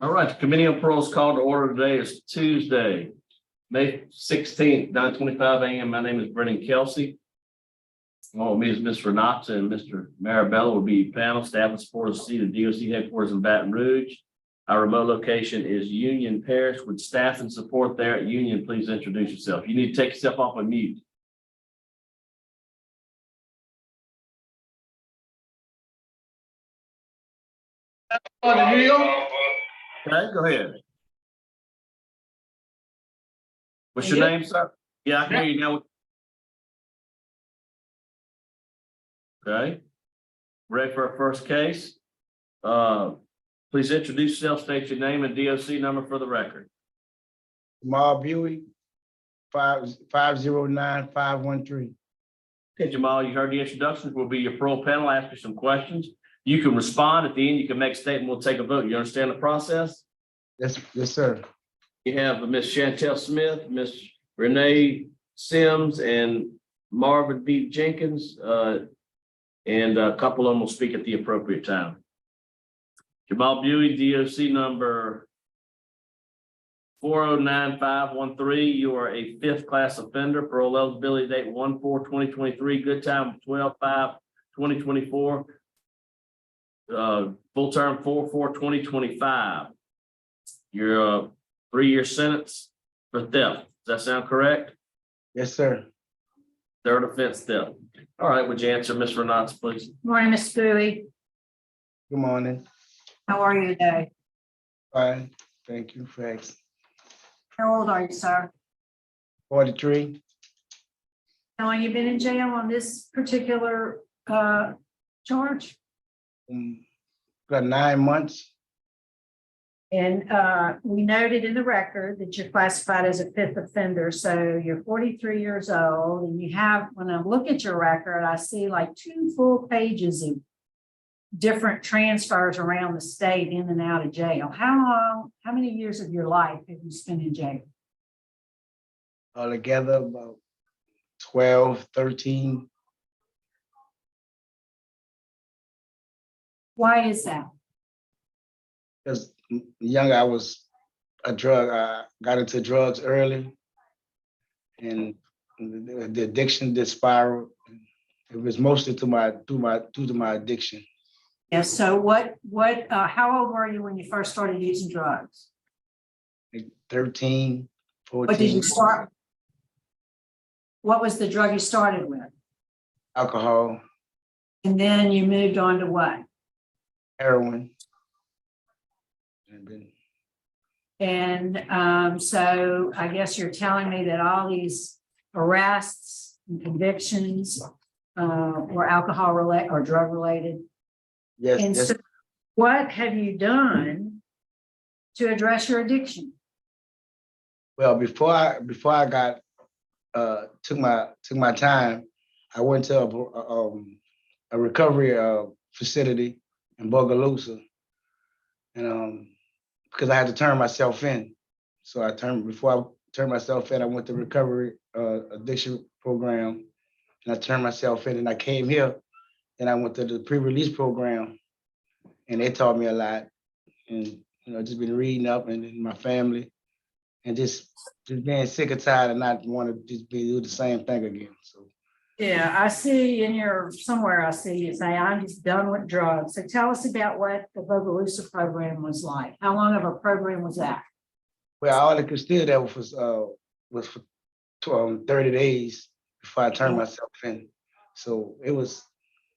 All right, the Committee on Parole is called to order. Today is Tuesday, May 16th, 9:25 a.m. My name is Brennan Kelsey. Along with me is Ms. Renata and Mr. Marabella will be panel staff and support of the DOC headquarters in Baton Rouge. Our remote location is Union Parish. With staff and support there at Union, please introduce yourself. You need to take yourself off of mute. Okay, go ahead. What's your name, sir? Yeah, I can hear you now. Okay. Ready for our first case? Please introduce yourself, state your name and DOC number for the record. Jamal Buie, 509-513. Okay, Jamal, you heard the introductions. We'll be your parole panel, ask you some questions. You can respond at the end. You can make a statement. We'll take a vote. You understand the process? Yes, sir. You have Ms. Chantel Smith, Ms. Renee Sims, and Marvin B. Jenkins, and a couple of them will speak at the appropriate time. Jamal Buie, DOC number 409-513. You are a fifth class offender. Parole eligibility date 1/4/2023. Good time 12/5/2024. Full term 4/4/2025. You're a 3-year sentence for theft. Does that sound correct? Yes, sir. Third offense theft. All right, would you answer Ms. Renata, please? Morning, Ms. Bowie. Good morning. How are you today? Fine. Thank you for asking. How old are you, sir? 43. How long you been in jail on this particular charge? Got 9 months. And we noted in the record that you're classified as a fifth offender. So you're 43 years old, and you have, when I look at your record, I see like 2 full pages of different transfers around the state in and out of jail. How many years of your life have you spent in jail? Altogether about 12, 13. Why is that? Because young, I was I got into drugs early, and the addiction did spiral. It was mostly due to my addiction. Yeah, so how old were you when you first started using drugs? Like 13, 14. What did you start? What was the drug you started with? Alcohol, And then you moved on to what? heroin. And so I guess you're telling me that all these arrests and convictions were alcohol related or drug related. Yes, And yes. so what have you done to address your addiction? Well, before I got took my time, I went to a recovery facility in Bogalusa, and because I had to turn myself in, so before I turned myself in, I went to recovery addiction program, and I turned myself in, and I came here, and I went to the pre-release program, and they taught me a lot, and just been reading up, and then my family, and just being sick and tired and not want to just do the same thing again. So Yeah, I see somewhere I see you say, I'm just done with drugs. So tell us about what the Bogalusa program was like. How long of a program was that? well, all I could still that was for 30 days before I turned myself in. So it was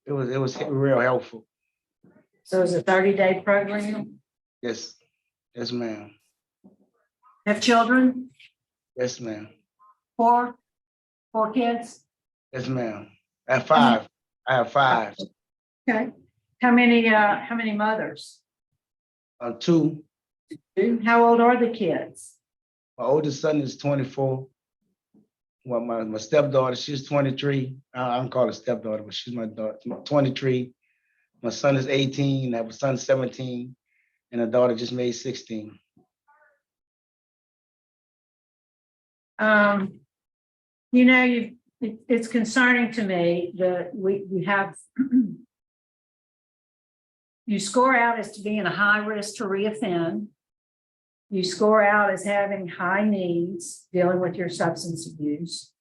real helpful. So it was a 30-day program? Yes, ma'am. Have children? Yes, ma'am. Four kids? Yes, ma'am. I have 5. I have 5. Okay. How many mothers? 2. How old are the kids? My oldest son is 24. Well, my stepdaughter, she's 23. I don't call her stepdaughter, but she's my daughter, 23. My son is 18. I have a son 17, and a daughter just made 16. It's concerning to me that we have you score out as to being a high risk to reoffend. You score out as having high needs, dealing with your substance abuse.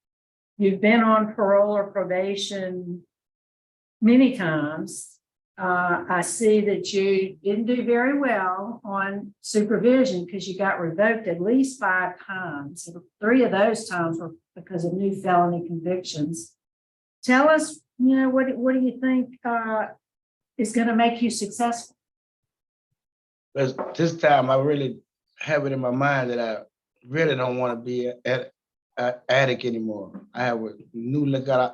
You've been on parole or probation many times. I see that you didn't do very well on supervision because you got revoked at least 5 times. 3 of those times were because of new felony convictions. Tell us, what do you think is going to make you successful? But this time I really have it in my mind that I really don't want to be an addict anymore. I have a new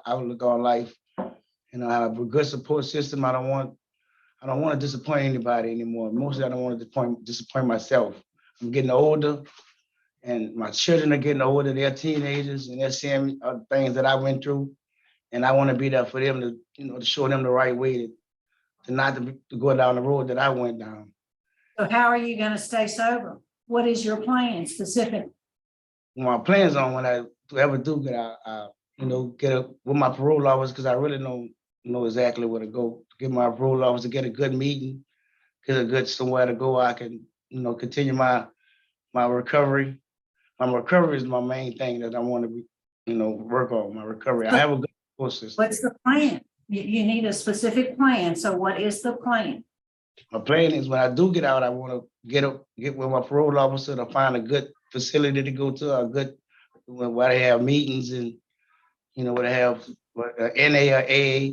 outlook on life. I have a good support system. I don't want to disappoint anybody anymore. Mostly I don't want to disappoint myself. I'm getting older and my children are getting older. They're teenagers and they're seeing things that I went through. And I want to be there for them to show them the right way to not to go down the road that I went down. So how are you going to stay sober? What is your plan specific? My plans on when I ever do get out, get up with my parole officer, because I really don't know exactly where to go. Get my parole officer, get a good meeting, get a good somewhere to go. I can, continue my recovery. My recovery is my main thing that I want to, work on my recovery. I have a good support system. What's the plan? You need a specific plan. So what is the plan? My plan is when I do get out, I want to get with my parole officer to find a good facility to go to, where they have meetings and, where they have NA or AA.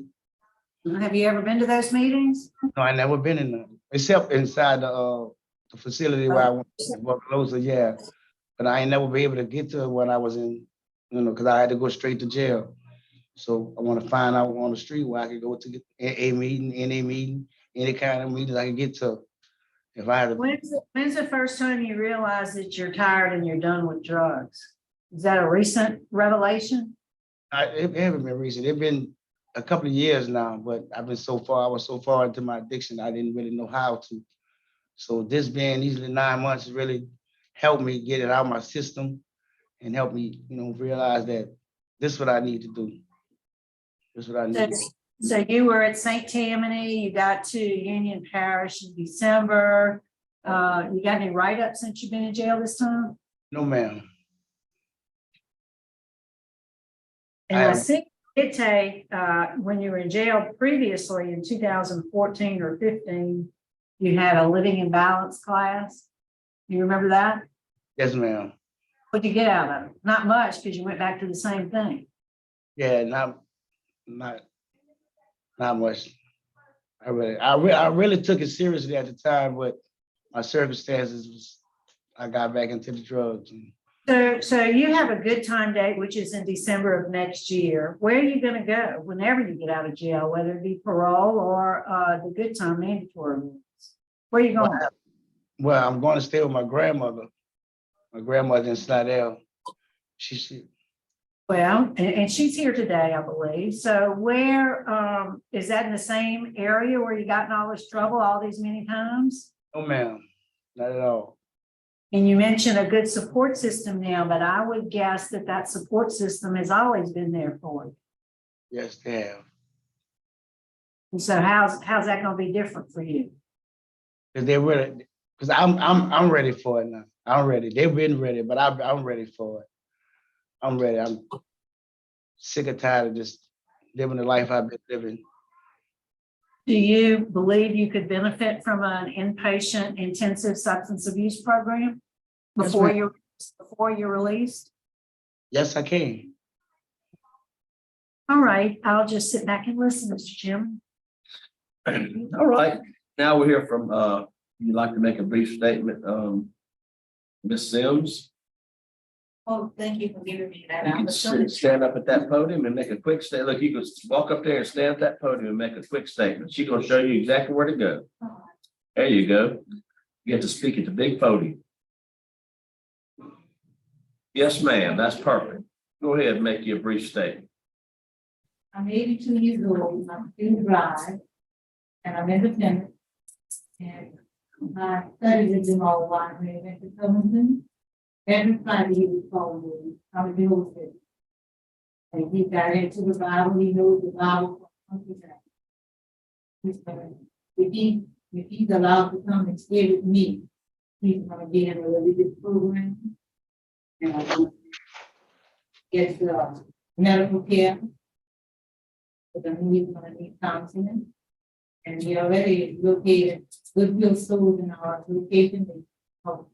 Have you ever been to those meetings? No, I never been in them, except inside the facility where I went to Buffalo, yeah. But I ain't never been able to get to it when I was in, because I had to go straight to jail. So I want to find out on the street where I could go to get a meeting, NA meeting, any kind of meeting I can get to. If I had to. When's the first time you realize that you're tired and you're done with drugs? Is that a recent revelation? It haven't been recent. It's been a couple of years now, but I was so far into my addiction, I didn't really know how to. So this being these 9 months really helped me get it out of my system and help me, realize that this is what I need to do. This is what I need to do. So you were at St. Tammany, you got to Union Parish in December. You got any write-ups since you've been in jail this time? No, ma'am. And I think it take, when you were in jail previously in 2014 or 15, you had a living in balance class. You remember that? Yes, ma'am. What'd you get out of it? Not much, because you went back to the same thing. Yeah, not much. I really took it seriously at the time, but my circumstances was I got back into the drugs. So you have a good time date, which is in December of next year. Where are you going to go whenever you get out of jail, whether it be parole or the good time mandatory means? Where are you going? Well, I'm going to stay with my grandmother. My grandmother in Slidell. Well, and she's here today, I believe. So where is that in the same area where you got in all this trouble all these many times? No, ma'am, not at all. And you mentioned a good support system now, but I would guess that support system has always been there for you. Yes, they have. And so how's that going to be different for you? Because I'm ready for it now. I'm ready. They've been ready, but I'm ready for it. I'm ready. I'm sick and tired of just living the life I've been living. Do you believe you could benefit from an inpatient intensive substance abuse program before you're released? Yes, I can. All right, I'll just sit back and listen, Mr. Jim. All right, now we'll hear from, you'd like to make a brief statement, Ms. Sims. Oh, thank you for giving me that You can stand up at that podium and make a quick statement. Look, you can walk up there and stand at that podium and make a quick statement. She's gonna show you exactly where to go. There you go. You get to speak at the big podium. Yes, ma'am, that's perfect. Go ahead and make your brief statement. I'm 82 years old, I'm still drive, and I'm independent. And my studies have been all while I went to Covington. Every Friday he would call me, how to deal with it. And he got into the Bible, he knows the Bible. If he's allowed to come and stay with me, he's gonna be in a religious program. And I'm gonna get medical care. But then he's gonna need counseling. And we already located Goodwill stores in our location. They help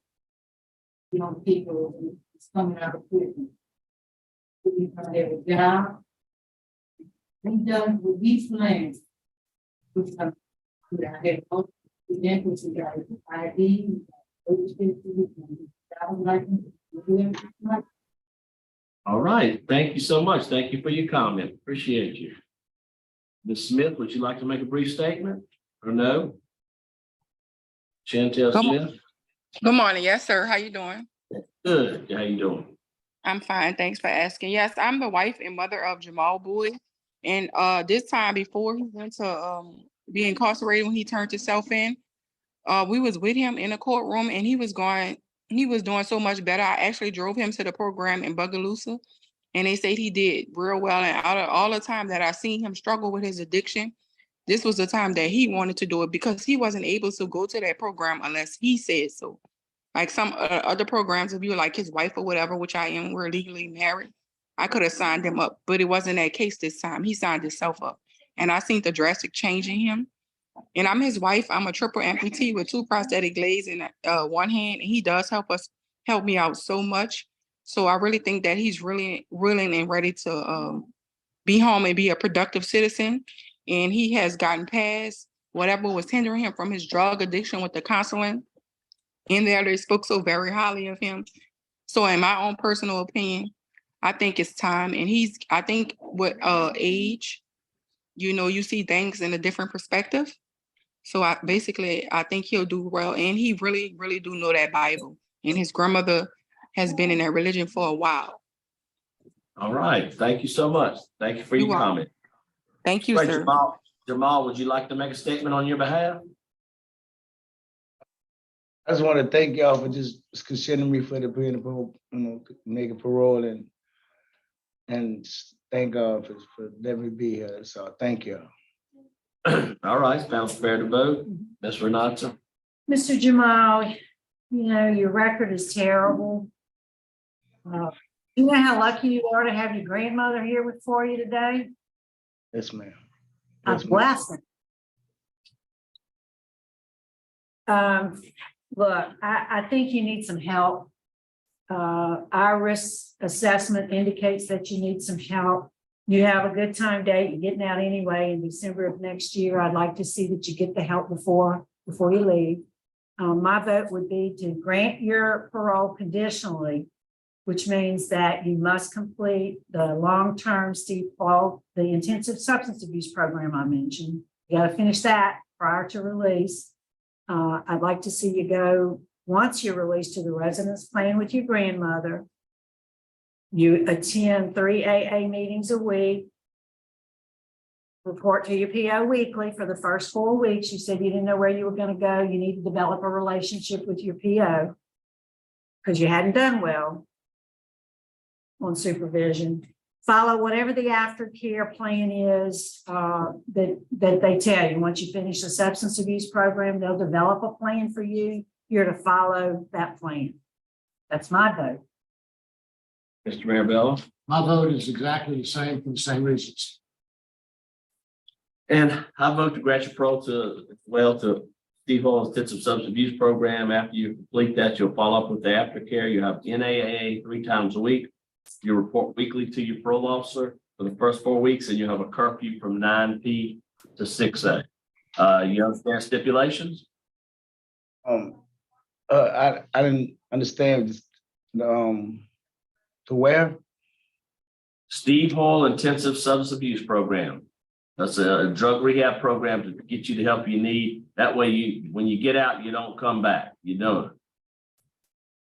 young people who's coming out of prison. He's gonna have a job. We done with these plans. Which are, we have most credentials, we got ID, we got driver's license, we do everything. All right, thank you so much. Thank you for your comment. Appreciate you. Ms. Smith, would you like to make a brief statement or no? Chantel Good Smith? Good morning. Yes, sir. How you doing? Good. How you doing? I'm fine. Thanks for asking. Yes, I'm the wife and mother of Jamal Buie. And this time before he went to be incarcerated when he turned himself in, we was with him in a courtroom and he was doing so much better. I actually drove him to the program in Bogalusa and they said he did real well. And out of all the time that I seen him struggle with his addiction, this was the time that he wanted to do it because he wasn't able to go to that program unless he said so. Like some other programs, if you were like his wife or whatever, which I am, we're legally married, I could have signed him up, but it wasn't that case this time. He signed himself up. And I seen the drastic change in him. And I'm his wife. I'm a triple amputee with 2 prosthetic legs in one hand. And he does help me out so much. So I really think that he's really willing and ready to be home and be a productive citizen. And he has gotten past whatever was hindering him from his drug addiction with the counseling. In there, they spoke so very highly of him. So in my own personal opinion, I think it's time. And I think with age, you see things in a different perspective. So I think he'll do well. And he really, really do know that Bible. And his grandmother has been in that religion for a while. All right. Thank you so much. Thank you for your You're welcome. comment. Thank you, Right, sir. Jamal, would you like to make a statement on your behalf? I just want to thank y'all for just considering me for the being making parole and thank God for letting me be here. So thank y'all. All right, sounds fair to vote. Ms. Renata? Mr. Jamal, your record is terrible. You know how lucky you are to have your grandmother here for you today? Yes, ma'am. A Yes, ma'am. blessing. Look, I think you need some help. Our risk assessment indicates that you need some help. You have a good time date. You're getting out anyway in December of next year. I'd like to see that you get the help before you leave. My vote would be to grant your parole conditionally, which means that you must complete the long-term the intensive substance abuse program I mentioned. You got to finish that prior to release. I'd like to see you go, once you're released, to the residence plan with your grandmother. You attend 3 AA meetings a week. Report to your PO weekly for the first 4 weeks. You said you didn't know where you were going to go. You need to develop a relationship with your PO because you hadn't done well on supervision. Follow whatever the aftercare plan is that they tell you. Once you finish the substance abuse program, they'll develop a plan for you. You're to follow that plan. That's my vote. Mr. Marabella? My vote is exactly the same for the same reasons. And I vote to grant your parole to Steve Hall's intensive substance abuse program. After you complete that, you'll follow up with the aftercare. You have NAAA 3 times a week. You report weekly to your parole officer for the first 4 weeks, and you have a curfew from 9 p to 6 a. You understand stipulations? I didn't understand this, to where? Steve Hall Intensive Substance Abuse Program. That's a drug rehab program to get you the help you need. That way when you get out, you don't come back. You don't.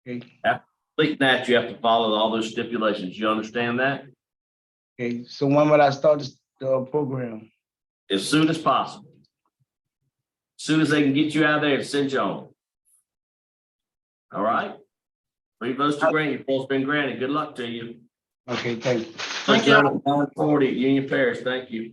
Okay. After completing that, you have to follow all those stipulations. You understand that? Okay. So when would I start the program? As soon as possible. As soon as they can get you out of there and send you home. All right? 3 votes to grant. Your parole's been granted. Good luck to you. Okay, thank you. Thank you. 940 Union Parish. Thank you.